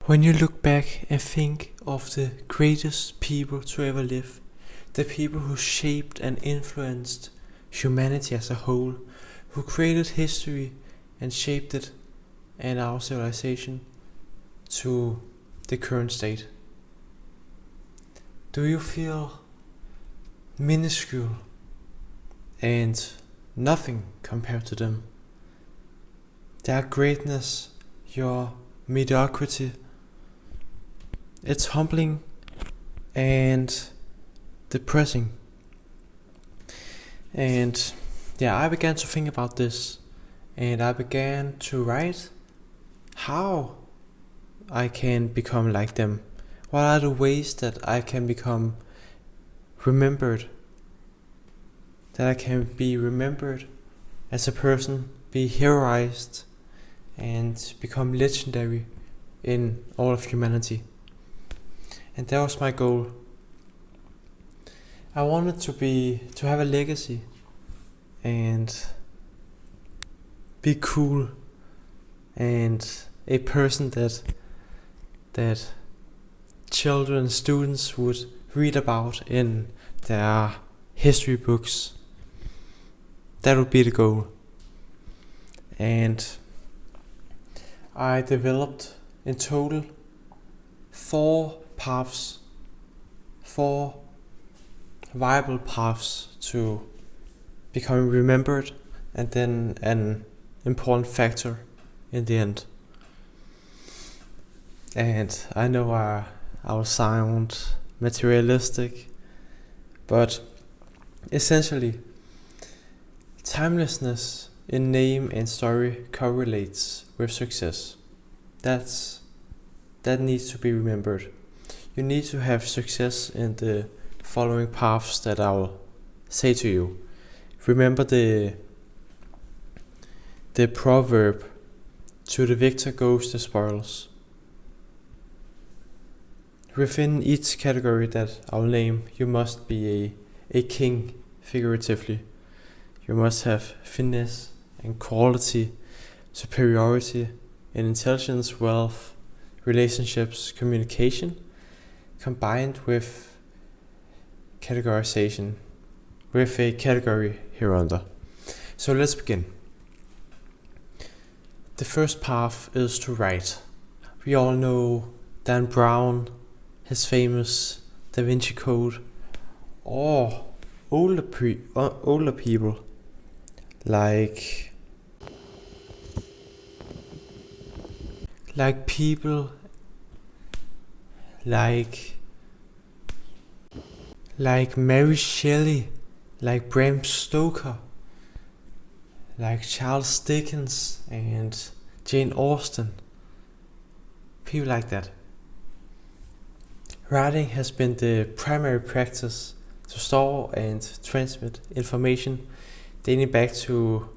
When you look back and think of the greatest people to ever live, the people who shaped and influenced humanity as a whole, who created history and shaped it and our civilization to the current state, do you feel minuscule and nothing compared to them? Their greatness, your mediocrity, it's humbling and depressing. And I began to think about this, and I began to write how I can become like them. What are the ways that I can become remembered? That I can be remembered as a person, be heroized, and become legendary in all of humanity. And that was my goal. I wanted to have a legacy and be cool and a person that children, students would read about in their history books. That would be the goal. And I developed in total 4 paths, 4 viable paths to becoming remembered, and then an important factor in the end. And I know I will sound materialistic, but essentially, timelessness in name and story correlates with success. That needs to be remembered. You need to have success in the following paths that I'll say to you. Remember the proverb, to the victor goes the spoils. Within each category that I'll name, you must be a king, figuratively. You must have finesse and quality, superiority in intelligence, wealth, relationships, communication, combined with categorization, with a category hereunder. So let's begin. The first path is to write. We all know Dan Brown, his famous Da Vinci Code, or older people like people like Mary Shelley, like Bram Stoker, like Charles Dickens and Jane Austen. People like that. Writing has been the primary practice to store and transmit information dating back to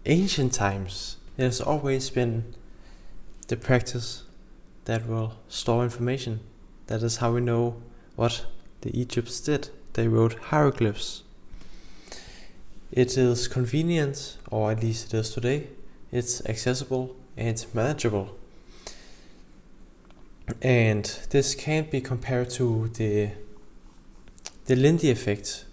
ancient times. It has always been the practice that will store information. That is how we know what the Egypts did. They wrote hieroglyphs. It is convenient, or at least it is today. It's accessible and manageable. And this can't be compared to the Lindy effect.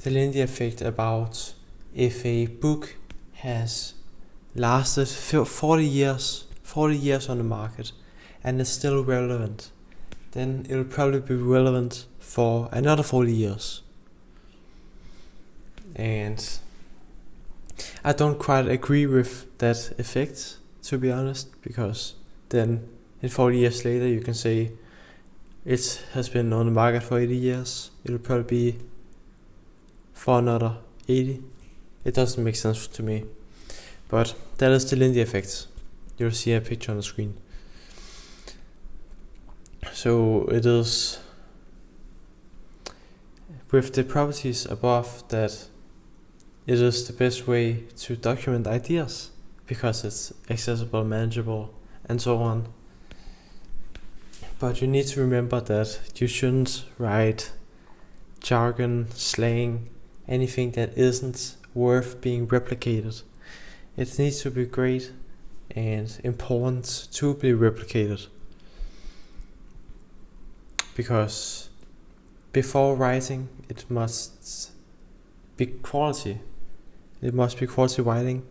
The Lindy effect about if a book has lasted 40 years on the market and is still relevant, then it will probably be relevant for another 40 years. And I don't quite agree with that effect, to be honest, because then in 40 years later you can say it has been on the market for 80 years. It will probably be for another 80. It doesn't make sense to me. But that is the Lindy effect. You'll see a picture on the screen. So it is with the properties above that it is the best way to document ideas, because it's accessible, manageable, and so on. But you need to remember that you shouldn't write jargon, slang, anything that isn't worth being replicated. It needs to be great, and important to be replicated. Because before writing, it must be quality. It must be quality writing.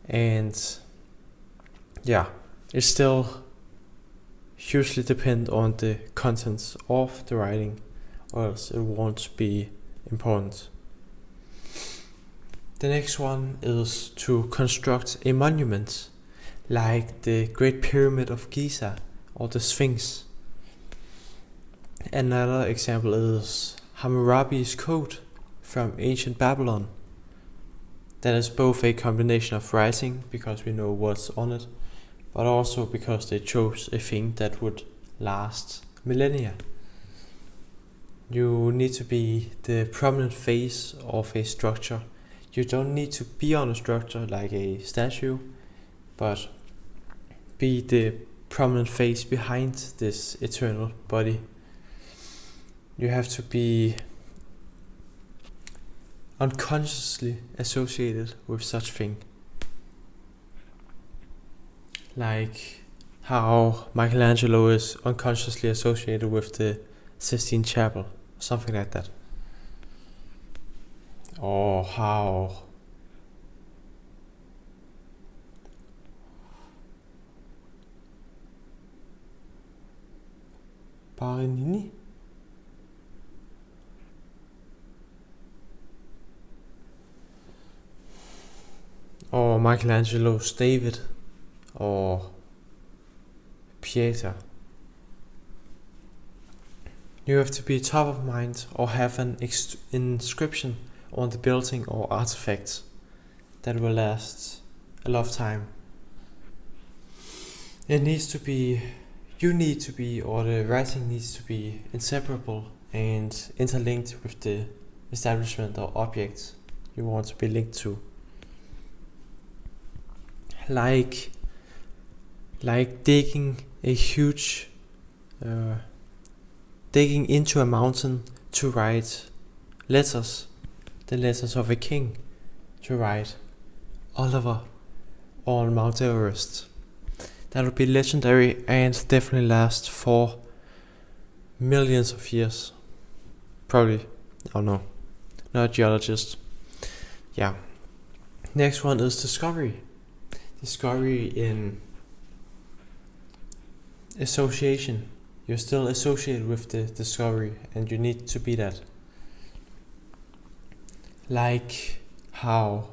And yeah, it still hugely depend on the contents of the writing, or else it won't be important. The next one is to construct a monument, like the Great Pyramid of Giza or the Sphinx. Another example is Hammurabi's Code from ancient Babylon. That is both a combination of writing, because we know what's on it, but also because they chose a thing that would last millennia. You need to be the prominent face of a structure. You don't need to be on a structure like a statue, but be the prominent face behind this eternal body. You have to be unconsciously associated with such thing. Like how Michelangelo is unconsciously associated with the Sistine Chapel, something like that. Or how Paganini or Michelangelo's David or Pieta. You have to be top of mind or have an inscription on the building or artifact that will last a lot of time. It needs to be, you need to be, or the writing needs to be inseparable and interlinked with the establishment or object you want to be linked to. Like digging a huge, digging into a mountain to write letters, the letters of a king, to write Oliver on Mount Everest. That would be legendary and definitely last for millions of years. Probably, oh no, not a geologist. Yeah. Next one is discovery. Discovery in association. You're still associated with the discovery and you need to be that. Like how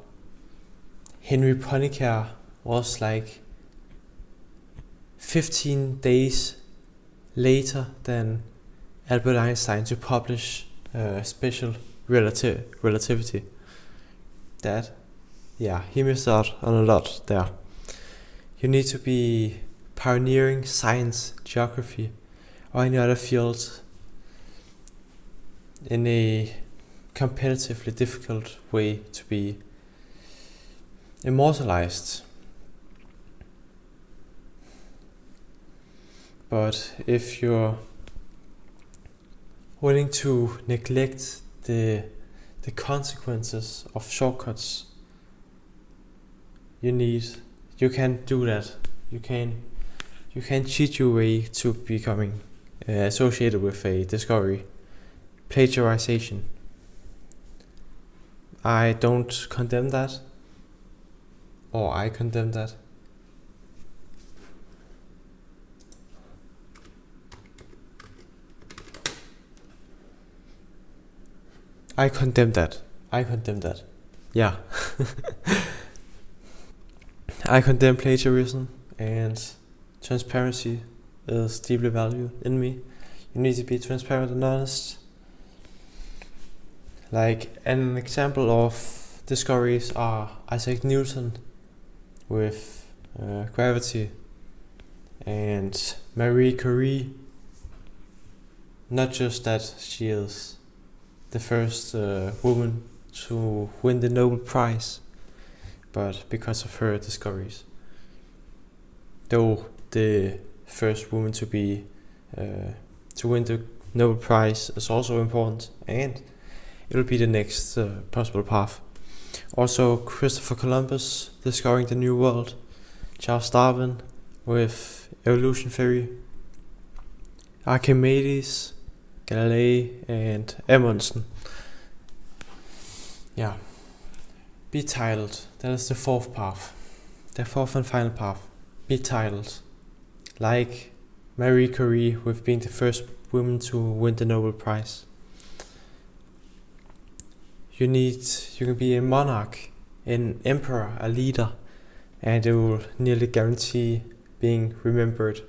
Henry Poincaré was like 15 days later than Albert Einstein to publish special relativity. That, yeah, he missed out on a lot there. You need to be pioneering science, geography, or any other field in a competitively difficult way to be immortalized. But if you're willing to neglect the consequences of shortcuts, you can do that. You can cheat your way to becoming associated with a discovery. Plagiarization. I don't condemn that, or I condemn that. I condemn that. Yeah. I condemn plagiarism, and transparency is deeply valued in me. You need to be transparent and honest. Like an example of discoveries are Isaac Newton with gravity, and Marie Curie. Not just that she is the first woman to win the Nobel Prize, but because of her discoveries. Though the first woman to win the Nobel Prize is also important, and it will be the next possible path. Also, Christopher Columbus discovering the New World Charles Darwin with evolution theory, Archimedes, Galilei, and Amundsen. Yeah. Be titled. That is the fourth path. The fourth and final path. Be titled. Like Marie Curie with being the first woman to win the Nobel Prize. You can be a monarch, an emperor, a leader, and it will nearly guarantee being remembered.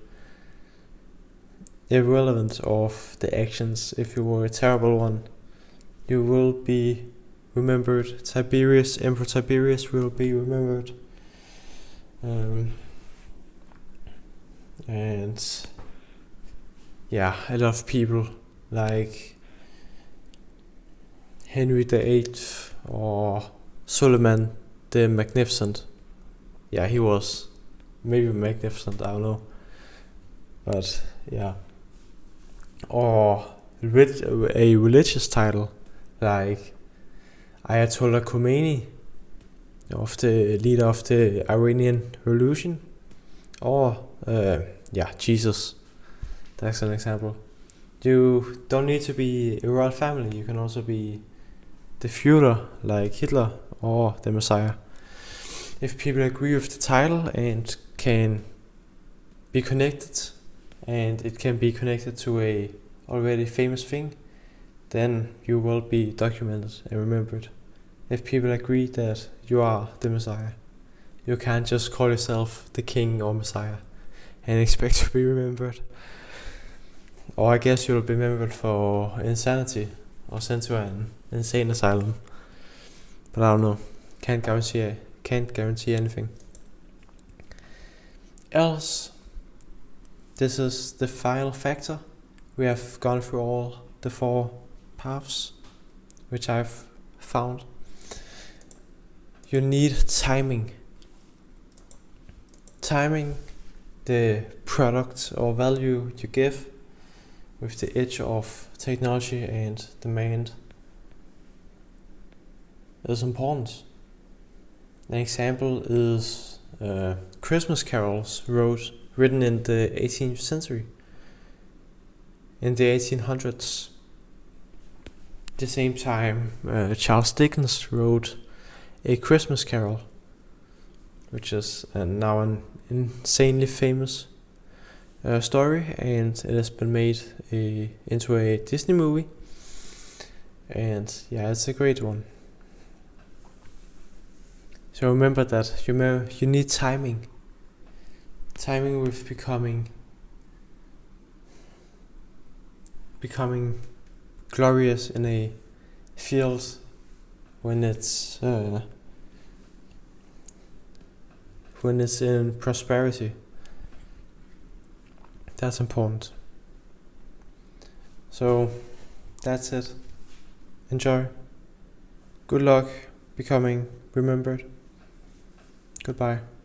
Irrelevant of the actions, if you were a terrible one, you will be remembered. Emperor Tiberius will be remembered. And yeah, a lot of people like Henry VIII or Suleiman the Magnificent. Yeah, he was maybe magnificent, I don't know. But yeah. Or a religious title like Ayatollah Khomeini, of the leader of the Iranian Revolution, or Jesus. That's an example. You don't need to be a royal family. You can also be the Führer, like Hitler, or the Messiah. If people agree with the title and can be connected, and it can be connected to a already famous thing, then you will be documented and remembered. If people agree that you are the Messiah, you can't just call yourself the King or Messiah and expect to be remembered. Or I guess you'll be remembered for insanity or sent to an insane asylum. But I don't know. Can't guarantee anything. Else, this is the final factor. We have gone through all the 4 paths, which I've found. You need timing. Timing the product or value you give with the edge of technology and demand is important. An example is Christmas carols written in the 18th century. In the 1800s, the same time Charles Dickens wrote A Christmas Carol, which is now an insanely famous story, and it has been made into a Disney movie, and yeah, it's a great one. So remember that you need timing with becoming glorious in a field when it's in prosperity. That's important. So that's it. Enjoy. Good luck becoming remembered. Goodbye.